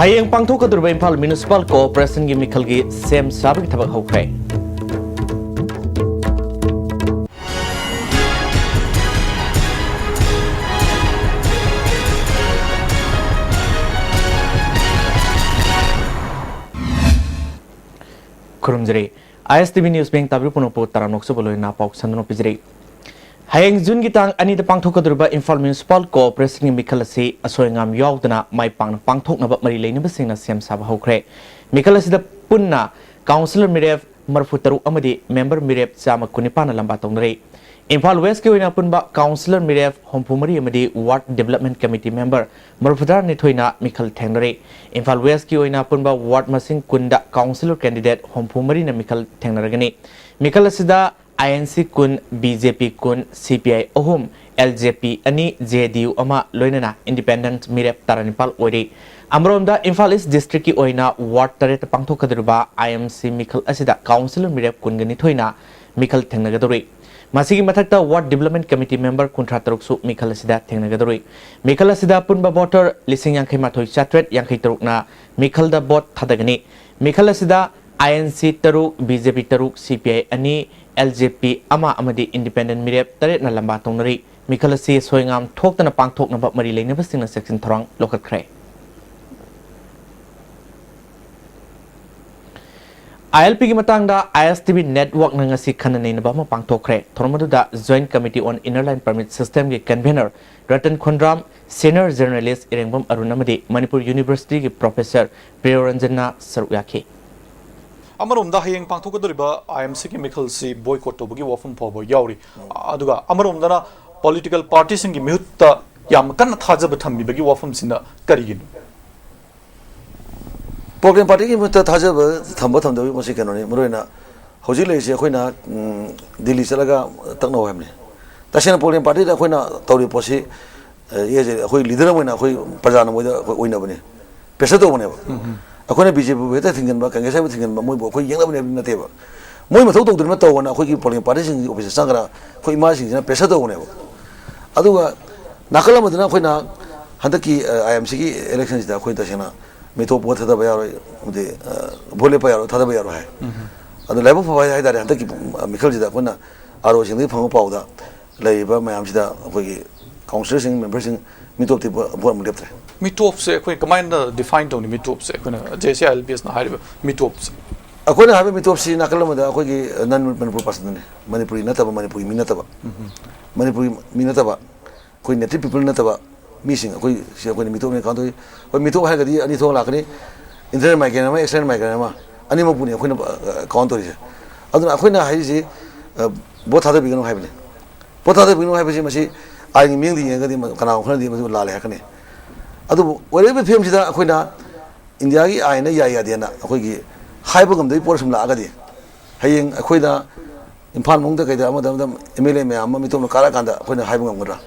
Hayang pangthokadurba Imphal Municipal Corporation gi mikhalgi sem sabagi thabak hokre. Kurumjari ISTV News Bank tabri punopo taranok subolo na pauk sandono pijri. Hayang June gitang ani da pangthokadurba Imphal Municipal Corporation gi mikhalasi asoyngam yaudana mai pangthoknaba mari leinaba singna sem sab hokre. Mikhalasi da punna Councillor Miref Marfutaru amadi member Miref Chama Kunipana lamba tongnare. Imphal West ki oina punba Councillor Miref Hompumari amadi Ward Development Committee member Marfutar Nithoina Mikhal Thengnare. Imphal West ki oina punba Ward Masing Kunda Councillor candidate Hompumari na Mikhal Thengnaragani. Mikhal asida INC kun BJP kun CPI ohum LJP ani JDU ama loinana independent Miref Taranipal oire. Amromda Imphal East District ki oina Ward Taret pangthokadruba IMC Mikhal asida Councillor Miref kun gani thoina Mikhal Thengnagadori. Masigi mathakta Ward Development Committee member kuntra taruksu Mikhal asida Thengnagadori. Mikhal asida punba voter lising yankai mathoi chatret yankai tarukna Mikhal da bot thadagani. Mikhal asida INC taruk BJP taruk CPI ani LJP ama amadi independent Miref taret na lamba tongnari. Mikhal asi soingam thoktana pangthokna ba mari leinaba singna section thorang lokatkre. ILP ki matangda ISTV network na ngasi khanani na ba ma pangthokre thormaduda Joint Committee on Inner-Line Permit System ki convener Ratan Khondram senior journalist Irengbam Arunamadi Manipur University ki professor Priyoranjana Saruyaki Amaromda hayeng pangthokadoriba IMC ki Mikhal si boycott tobugi wafum phobo yauri aduga amaromda na political parties ki mihutta yam kan thajaba thammi bagi wafum sina karigin Political party ki mutta thajaba thamba thamdawi mosi kanoni mroina hoji leise khoina Delhi chalaga takno hamne tasena political party da khoina tawri posi ye je khoi leader moina khoi prajana moida oina bane pesa to bane akhona BJP beta thingan ba kangesa ba thingan ba moi bo khoi yengla bane na te ba moi ma thau to dur ma to wana khoi ki political party sing office sangra khoi ma sing na pesa to bane ba aduga nakala madna khoina handaki IMC ki elections da khoi tasena Mito po thada bayaro ude bole bayaro thada bayaro hai adu level for hai da hanta ki Mikhal ji da kona aro sing ni phang pau da leiba mayam ji da khoi councillor sing member sing mito ti bo am leptre mitop se khoi command define toni mitop se khona jese LBS na hariba mitop se akona habe mitop si nakala ma da khoi ki nan Manipur person ne Manipuri na taba Manipuri mi na taba Manipuri mi na taba khoi native people na taba missing akoi se akoi mito ne kanto oi mito ha gadi ani thong lakani internal migrant ma external migrant ma ani ma puni akoi na count tori se aduna akoi na hai ji bo thada bigano hai bane bo thada bigano hai basi masi ai ming di ngadi kana khana di ma la le hakane adu wale be film sida akoi na india gi ai na ya de na akoi gi hai ba gam dei por sum la agadi hayeng akoi da imphal mong da kai da ma da MLA me amma mito no kara kanda akoi na hai ba gam ngra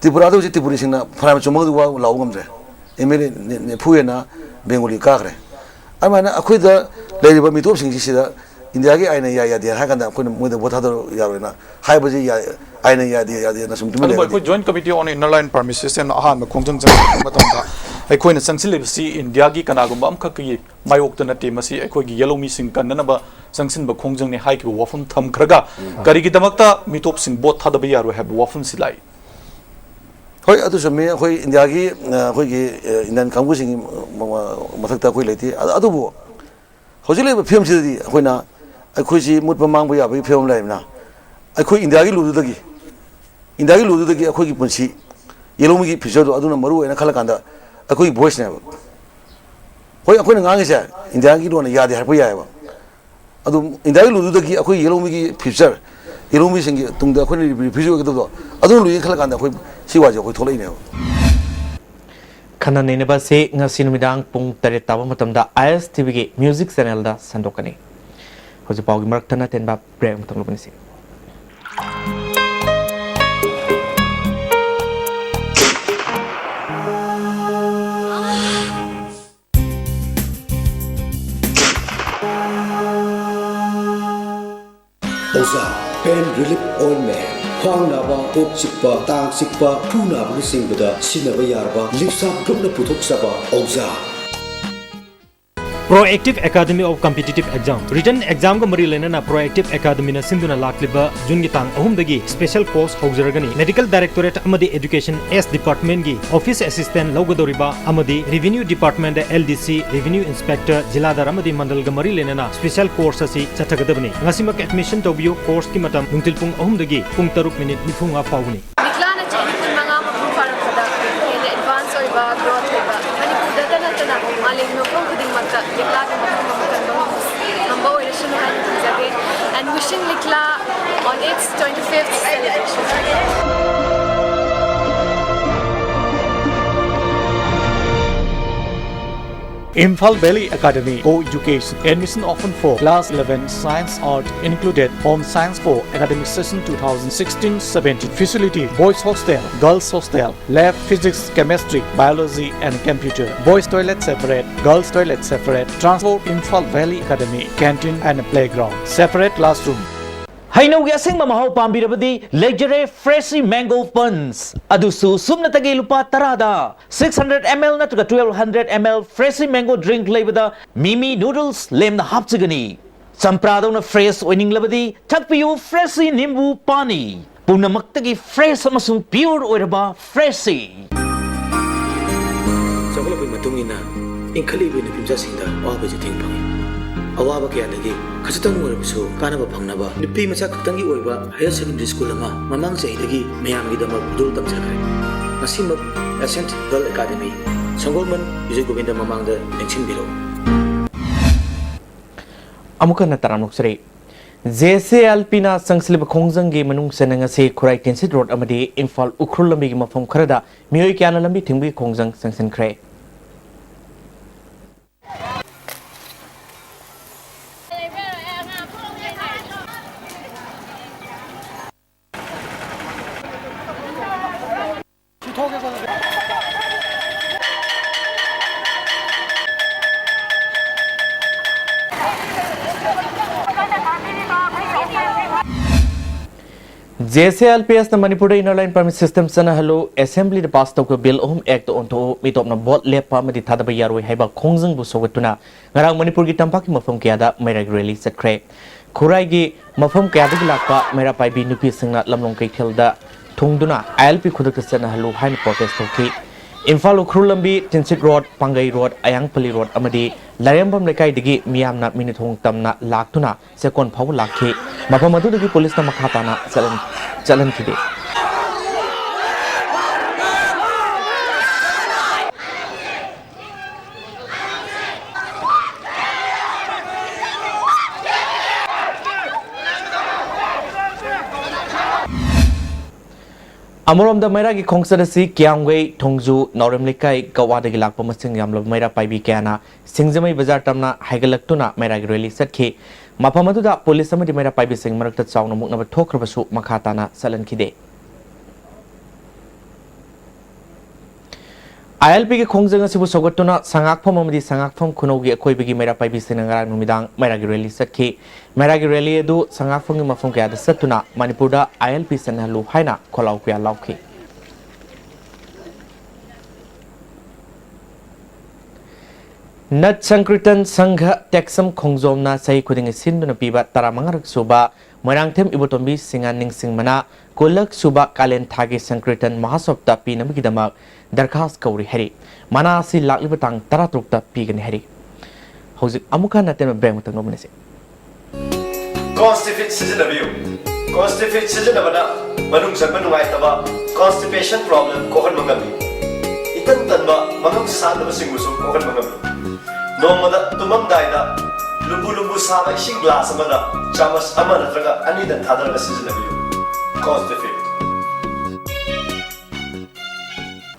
Tripura do Tripura singna phara chumang du wa law gamre MLA ne phuye na Bengali ka kre amana akhoi da leiba mitop sing si da India gi aina ya de ha kan da akhoi mo da botha do ya ro na hai baji ya aina ya de na sum tum le ko Joint Committee on Inner-Line Permit System na han ma khongjang jang matam da akhoi na sangsil si India gi kana gum am khak gi mayok ta na te masi akhoi gi yellow mi sing kan na ba sangsin ba khongjang ne hai ki wafum tham khraga kari gi damakta mitop sing bot thada ba ya ro ha wafum silai hoi adu sami hoi India gi hoi gi Indian kamgu sing mathakta koi leti adu bo hojile ba film si hoi na akhoi si mut pamang bu ya ba film lai na akhoi India gi lu du gi akhoi gi punsi yellow mi gi picture do adu na maru ena khala kanda akhoi voice na ba hoi akhoi na ngang se India gi do na ya de har bu ya ba adu India gi lu du gi akhoi yellow mi gi picture yellow mi sing gi tung da akhoi ni picture gi do adu lu yin khala kanda akhoi siwaje khoi tholai ne khana ne ba se ngasi numidang pung tare tawa matamda ISTV ge music channel da sandokani hoje pawgi marktana ten ba prem tanglobani se Oza Pain Relief Ointment ख्वांग Naba Coke चिकपा तांग चिकपा खू नाबा सिंबदा सिनबा यारबा लिपसा ग्रुपना पुथोकसबा औजा Proactive Academy of Competitive Exam Written Exam ga mari lena na Proactive Academy na sinduna lakliba jun gi tang ahum dagi special course haujaragani Medical Directorate amadi Education S Department gi Office Assistant logadoriba amadi Revenue Department da LDC Revenue Inspector Jiladar amadi Mandal ga mari lena na special course asi chathagadabani ngasimak admission tobiyo course ki matam nungtil pung ahum dagi pung 3 minute nifunga pauni Niklana chini pun mga mapung pada in advance or ba growth ba Manipur data na tana maling no pung kuding magka Niklana mapung number election and wishing Nikla on its 25th celebration. Imphal Valley Academy Co-Education Admission open for Class 11 Science Art included Home Science for Academic Session 2016-17 Facility Boys Hostel, Girls Hostel, Lab Physics, Chemistry, Biology and Computer. Boys Toilet separate, Girls Toilet separate. Transport Imphal Valley Academy Canteen and Playground. Separate classroom. Hainaw gi asengma mahaw pambirabadi Legere Freshy Mango Buns adusu sumna tagi lupa tarada 600 ml natruga 1200 ml Freshy Mango drink leibada Mimi noodles lemna hapchigani sampradona fresh oining labadi thakpiyu Freshy Nimbu Pani punamak fresh amasung pure oiraba Freshy Sabalapin matungina inkhali bina pimsa singda awabaji thingpangi awaba kya dagi khasatang morabisu kanaba phangnaba nipi macha khaktangi oiba higher secondary school ama mamang chahidagi mayamgi dama budul tamjakare masimak Ascent Girl Academy Sangolman Vijay Govinda mamangda ningsinbiro amuka na taramnoksre JCLP na sangsilib khongjanggi manung senanga se Khurai Tensit Road amadi Imphal Ukhrul lambi gi mafam kharada mioi kyana lambi thingbi khongjang sangsin khre JCLPS na Manipuri Inner Line Permit System sana halo Assembly de pass tawka bill act onto mitop na bot lepa madi thadaba yaroi haiba khongjang bu sogatuna ngarang Manipur gi tampaki mafam kyada mairag rally sakre Khurai gi mafam kyada gi lakpa maira pai bi nupi singna lamlong kai thelda thungduna ILP khuduk sana halo hain protest toki Imphal Ukhrul lambi Tensit Road Pangai Road Ayangpali Road amadi Larembam lekai digi miyamna minithong tamna laktuna sekon phau lakhi mafam adu dagi police na makhatana chalan kide Amorom da maira gi khongsadasi kyangwei thongju norem lekai gawada gi lakpa masing yamlo maira paibi kyana singjamai bazar tamna haigalaktuna maira gi rally satki mapamadu da police amadi maira paibi sing marakta chawna mukna thokrabasu makhatana salan khide ILP gi khongjang asibu sogatuna sangakpham amadi sangakpham khunogi akoibigi maira paibi sinangara numidang maira gi rally satki maira gi rally edu sangakpham gi mafum kya da satuna Manipur da ILP sanhalu haina kholau kya laukhi Nat Sankritan Sangha Texam Khongjomna Sai Khuding Sinduna Piba Taramangarak Suba Marangthem Ibutombi Singaning Singmana Kolak Suba Kalen Thagi Sankritan Mahasopta Pinamigidama Darkhas Kauri Hari Manasi Laklibatang Taratrukta Pigan Hari Hozik Amuka Natem Bangutang Nominasi Constipate season of you. Constipate season of Manung Samanwaitaba Constipation problem Kohan Mangami Itan Tanba Manung San of a single Kohan Mangami No mother to Mum Dida Lubu Saba Shing Glass Amana Chamas Amana Traga Anidan Tadra season of you. Constipate.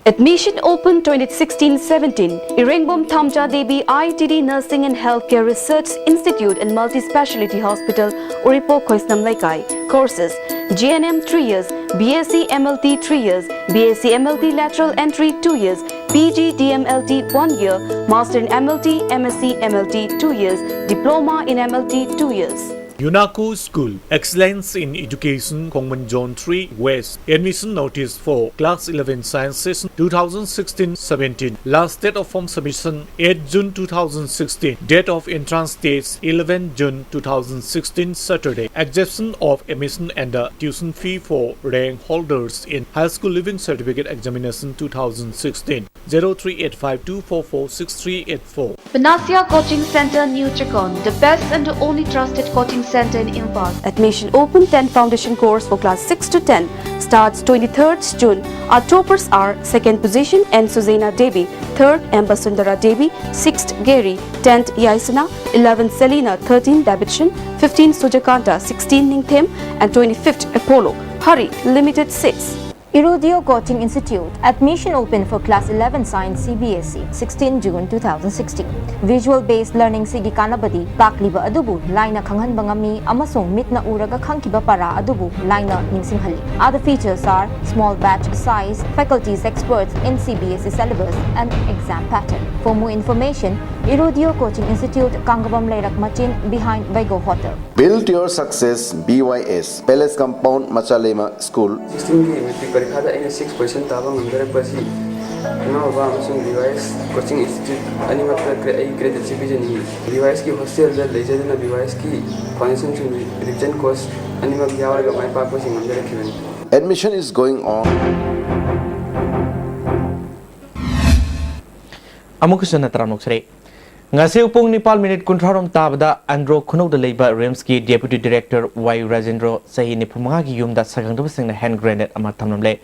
Admission open 2016-17. Irengbom Thamja Devi ITD Nursing and Healthcare Research Institute and Multi-Speciality Hospital, Uripo Khoisnam Laikai. Courses: GNM 3 years, BSc MLT 3 years, BSc MLT Lateral Entry 2 years, PG DMLT 1 year, Master in MLT, MSc MLT 2 years, Diploma in MLT 2 years. UNACO School, Excellence in Education, Kongman Zone 3 West. Admission notice for Class 11 Science Session 2016-17. Last date of form submission 8 June 2016. Date of entrance dates 11 June 2016 Saturday. Exception of admission and the tuition fee for rank holders in High School Living Certificate Examination 2016. 038524463884. Panacea Coaching Center, New Chikon, the best and the only trusted coaching center in Imphal. Admission open 10 foundation course for class 6 to 10 starts 23rd June. Our toppers are 2nd position N. Suzaina Devi, 3rd M. Basundara Devi, 6th Gary, 10th Yaisana, 11th Selina, 13th Davidson, 15th Sujakanta, 16th Ningthem, and 25th Apollo. Hurry, limited seats. Irudio Coaching Institute. Admission open for Class 11 Science CBSE 16 June 2016. Visual-based learning sigi kanabadi takliba adubu laina khanghan bangami amasong mitna uraga khangkiba para adubu laina ningsinghali. Other features are small batch size, faculties experts in CBSE syllabus and exam pattern. For more information, Irudio Coaching Institute, Kangabam Lairak Machin behind Vigo Hotel. Build your success BYS Palace Compound Machalema School. 16 परीक्षा दा 6% ताबा मंगरपसी नोबा अमसुंग device coaching institute अनिमत credit सिबिजनी device की hostel दा लेजदना डिवाइस की फाउंडेशन रिटर्न कोर्स अनिमत यावरगा माय पापसी मंगरखिबन Admission is going on. Amukusana Tramokre. Ngase upong Nepal minute kuntrarom tabada Andro Kuno the Labor Remski Deputy Director Y Rajendro Sahi Nipumagi Yum that Sakang sing the hand grenade Amatamle.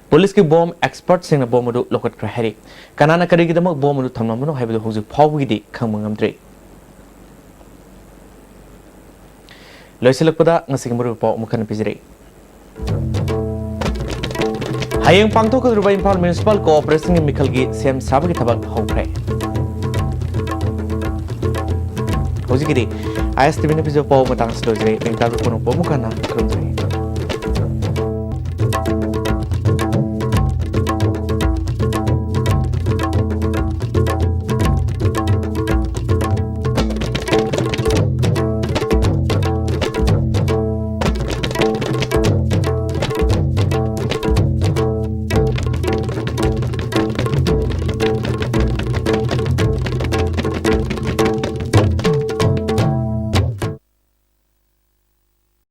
Police ki bomb expert sing a bomudu lokat kraheri. Kanana Karigamo bomudu tamano have the Hosu Powidi Kamangam Dre. Loisilapada Nasimuru Po Mukan Pizre. Hayang Pangto Ruba Impal Municipal Cooperation in Mikalgi, Sam Sabakitabak Hopre. Hozigiri, ISTV episode po matang slow jre, pengtabi po ng pomukana, krumjre.